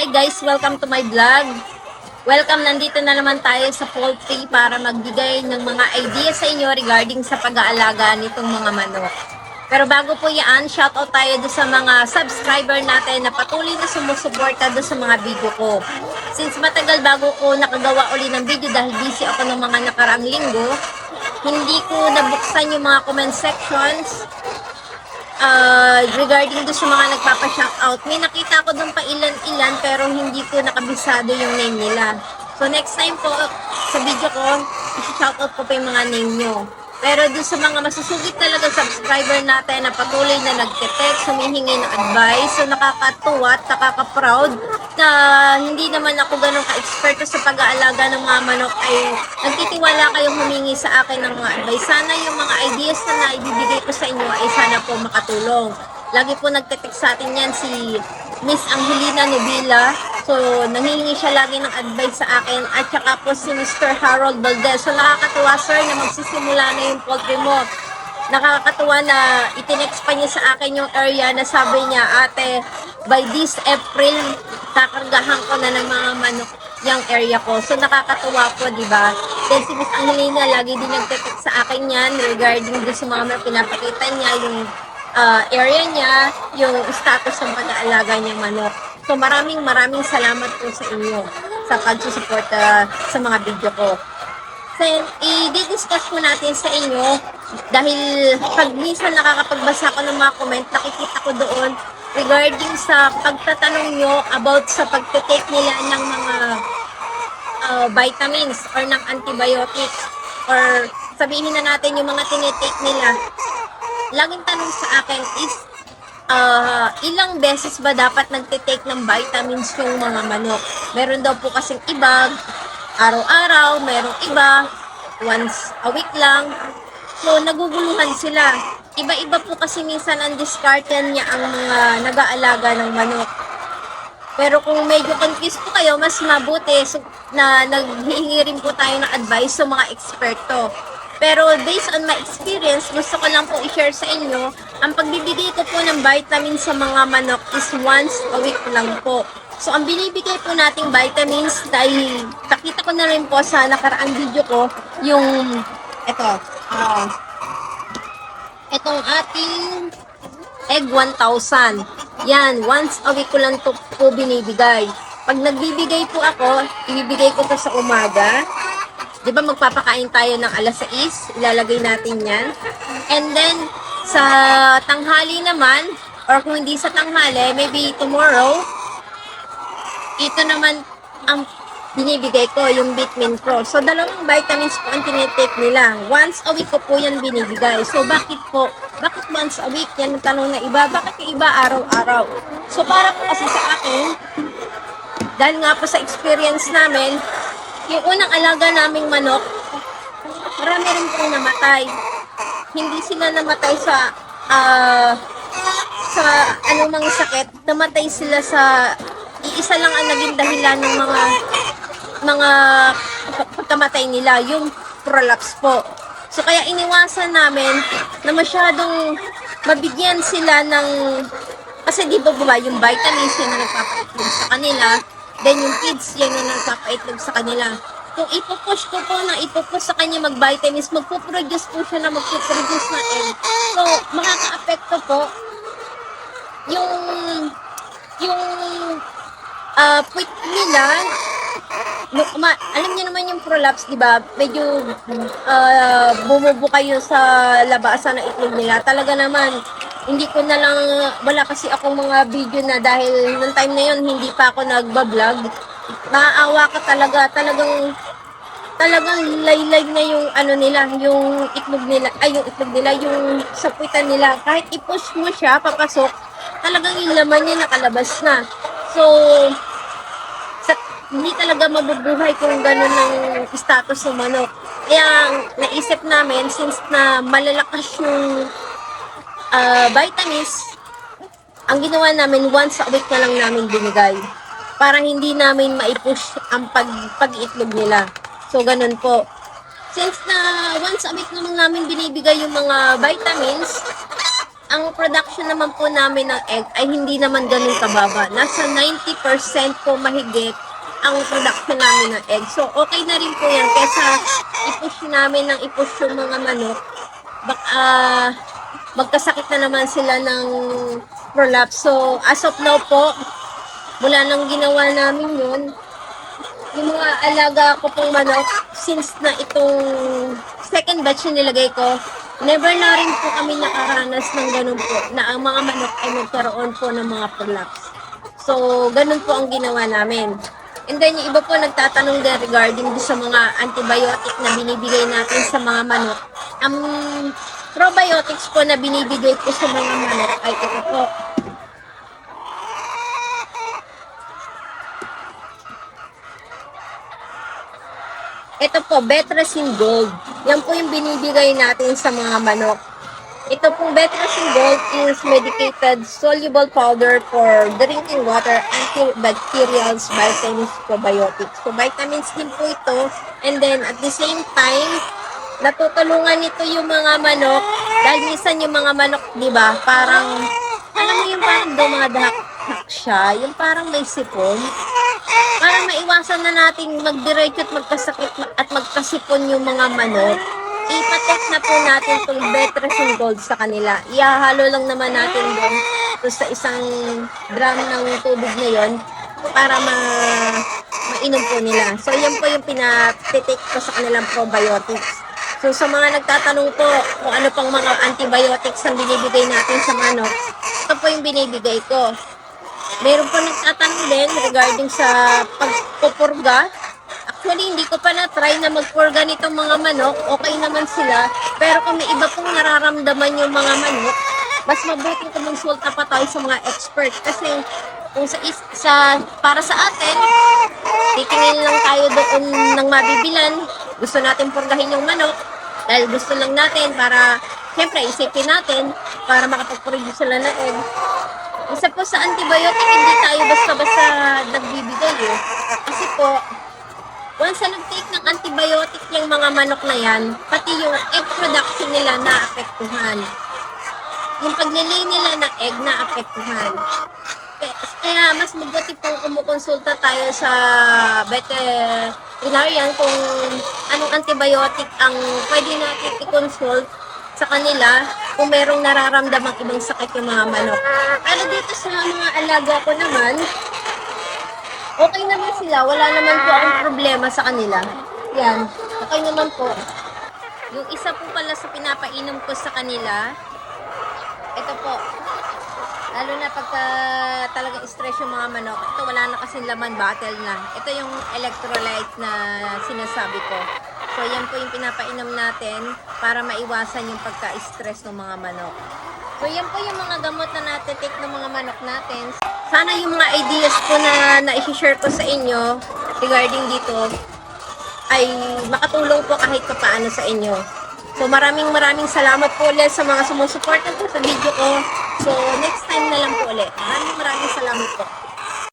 Hi guys, welcome to my vlog. Welcome, nandito na naman tayo sa poultry para magbigay ng mga ideas sa inyo regarding sa pag-aalaga nitong mga manok. Pero bago po yan, shoutout tayo doon sa mga subscriber natin na patuloy na sumusuporta doon sa mga video ko. Since matagal bago ko nakagawa uli ng video dahil busy ako ng mga nakaraang linggo, hindi ko nabuksan yung mga comment sections regarding doon sa mga nagpapa-shoutout. May nakita ko doon pa ilan-ilan pero hindi ko nakabisado yung name nila. So next time po sa video ko, i-shoutout ko pa yung mga name nyo. Pero doon sa mga masusugit talaga subscriber natin na patuloy na nagte-text, humihingi ng advice, so nakakatuwa at nakaka-proud na hindi naman ako ganun ka-experto sa pag-aalaga ng mga manok ay nagtitiwala kayong humingi sa akin ng mga advice. Sana yung mga ideas na naibibigay ko sa inyo ay sana po makatulong. Lagi po nagte-text sa atin yan si Miss Angelina Nubila. So, nangihingi siya lagi ng advice sa akin. At saka po si Mr. Harold Valdez. So, nakakatuwa sir na magsisimula na yung poultry mo. Nakakatuwa na itinext pa niya sa akin yung area na sabi niya, ate, by this April, kakargahan ko na ng mga manok yung area ko. So, nakakatuwa po, di ba? Then si Miss Angelina, lagi din nagte-text sa akin yan regarding doon sa mga pinapakita niya, yung area niya, yung status ng pag-aalaga niya manok. So maraming salamat po sa inyo sa pagsusuporta sa mga video ko. So, i-discuss po natin sa inyo dahil pag minsan nakakapagbasa ko ng mga comment, nakikita ko doon regarding sa pagtatanong nyo about sa pagtitake nila ng mga vitamins or ng antibiotics or sabihin na natin yung mga tinitake nila. Laging tanong sa akin is ilang beses ba dapat nagtitake ng vitamins yung mga manok? Meron daw po kasing iba, araw-araw, merong iba, once a week lang. So, naguguluhan sila. Iba-iba po kasi minsan ang discarded niya ang mga nag-aalaga ng manok. Pero kung medyo confused po kayo, mas mabuti na naghihingi rin po tayo ng advice sa mga eksperto. Pero based on my experience, gusto ko lang po i-share sa inyo, ang pagbibigay ko po ng vitamins sa mga manok is once a week lang po. So, ang binibigay po nating vitamins, dahil nakita ko na rin po sa nakaraang video ko, yung, itong ating egg 1,000. Yan, once a week ko lang to po binibigay. Pag nagbibigay po ako, ibibigay ko to sa umaga. Di ba magpapakain tayo ng alas 6, ilalagay natin yan. And then, sa tanghali naman, or kung hindi sa tanghali, maybe tomorrow, ito naman ang binibigay ko, yung Vitamin Pro. So, dalawang vitamins po ang tinitake nila. Once a week ko po yan binibigay. So, bakit po? Bakit once a week? Yan ang tanong na iba. Bakit yung iba araw-araw? So, para po kasi sa akin, dahil nga po sa experience namin, yung unang alaga naming manok, marami rin pong namatay. Hindi sila namatay sa anumang sakit. Namatay sila sa iisa lang ang naging dahilan ng mga pagkamatay nila, yung prolapse po. So kaya iniwasan namin na masyadong mabigyan sila ng, kasi di ba yung vitamins yun na nagpapaitlog sa kanila, then yung kids yan na nagpapaitlog sa kanila. Kung ipupush ko po na ipupush sa kanya mag-vitamins, magpuproduce po siya na magpuproduce na egg. So, makaka-apekto po yung puwit nila. Alam niyo naman yung prolapse, di ba? Medyo bumubo kayo sa labasan ng itlog nila. Talaga naman, hindi ko na lang, wala kasi akong mga video na dahil noong time na yun, hindi pa ako nagbablog. Maaawa ka talagang laylay na yung ano nila, yung itlog nila, yung sapuitan nila. Kahit i-push mo siya, papasok, talagang yung laman niya nakalabas na. So, hindi talaga mabubuhay kung gano'n ang status ng manok. Kaya naisip namin, since na malalakas yung vitamins, ang ginawa namin, once a week na lang namin binigay. Para hindi namin maipush ang pag-itlog nila. So, ganun po. Since na once a week naman namin binibigay yung mga vitamins, ang production naman po namin ng egg ay hindi naman ganun kababa. Nasa 90% po mahigit ang production namin ng egg. So, okay na rin po yan. Kesa i-push namin ng i-push yung mga manok, baka magkasakit na naman sila ng prolapse. So, as of now po, mula nang ginawa namin yun, yung mga alaga ko pong manok, since na itong second batch na nilagay ko, never na rin po kami nakaranas ng ganun po, na ang mga manok ay magkaroon po ng mga prolapse. So, ganun po ang ginawa namin. And then, yung iba po nagtatanong din regarding sa mga antibiotic na binibigay natin sa mga manok. Ang probiotics po na binibigay po sa mga manok ay ito po. Ito po, Betracin Gold. Yan po yung binibigay natin sa mga manok. Ito pong Betracin Gold is medicated soluble powder for drinking water, antibacterials, vitamins, probiotics. So, vitamins din po ito. And then, at the same time, natutulungan nito yung mga manok. Dahil minsan yung mga manok, di ba, parang, alam mo yung parang dumadahak siya, yung parang may sipon. Para maiwasan na natin magdiretso at magkasakit at magkasipon yung mga manok, ipatek na po natin itong Betracin Gold sa kanila. Ihahalo lang naman natin doon sa isang drum ng tubig na yon para mainom po nila. So, yan po yung pinatitake ko sa kanilang probiotics. So, sa mga nagtatanong po kung ano pang mga antibiotics ang binibigay natin sa manok, ito po yung binibigay ko. Meron po nagtatanong din regarding sa pagpupurga. Actually, hindi ko pa na-try na magpurga nitong mga manok. Okay naman sila. Pero kung may iba pong nararamdaman yung mga manok, mas mabuting kumonsulta pa tayo sa mga expert. Kasi kung para sa atin, titingin lang tayo doon ng mabibilan. Gusto natin purgahin yung manok. Dahil gusto lang natin para, siyempre, isipin natin para makapag-produce sila ng egg. Isa po sa antibiotic, hindi tayo basta-basta nagbibigay eh. Kasi po, once na nag-take ng antibiotic yung mga manok na yan, pati yung egg production nila naapektuhan. Yung paglilay nila ng egg naapektuhan. Kaya mas mabuti pong kumukonsulta tayo sa veterinarian kung anong antibiotic ang pwede natin i-consult sa kanila kung merong nararamdamang ibang sakit yung mga manok. Pero dito sa mga alaga ko naman, okay naman sila. Wala naman po akong problema sa kanila. Yan. Okay naman po. Yung isa po pala sa pinapainom ko sa kanila, ito po. Lalo na pagka talagang stress yung mga manok, ito wala na kasing laman, bottle na. Ito yung electrolyte na sinasabi ko. So, yan po yung pinapainom natin para maiwasan yung pagka-stress ng mga manok. So, yan po yung mga gamot na natin-take ng mga manok natin. Sana yung mga ideas po na na-share ko sa inyo regarding dito ay makatulong po kahit paano sa inyo. So, maraming salamat po ulit sa mga sumusuporta po sa video ko. So, next time na lang po ulit. Maraming salamat po.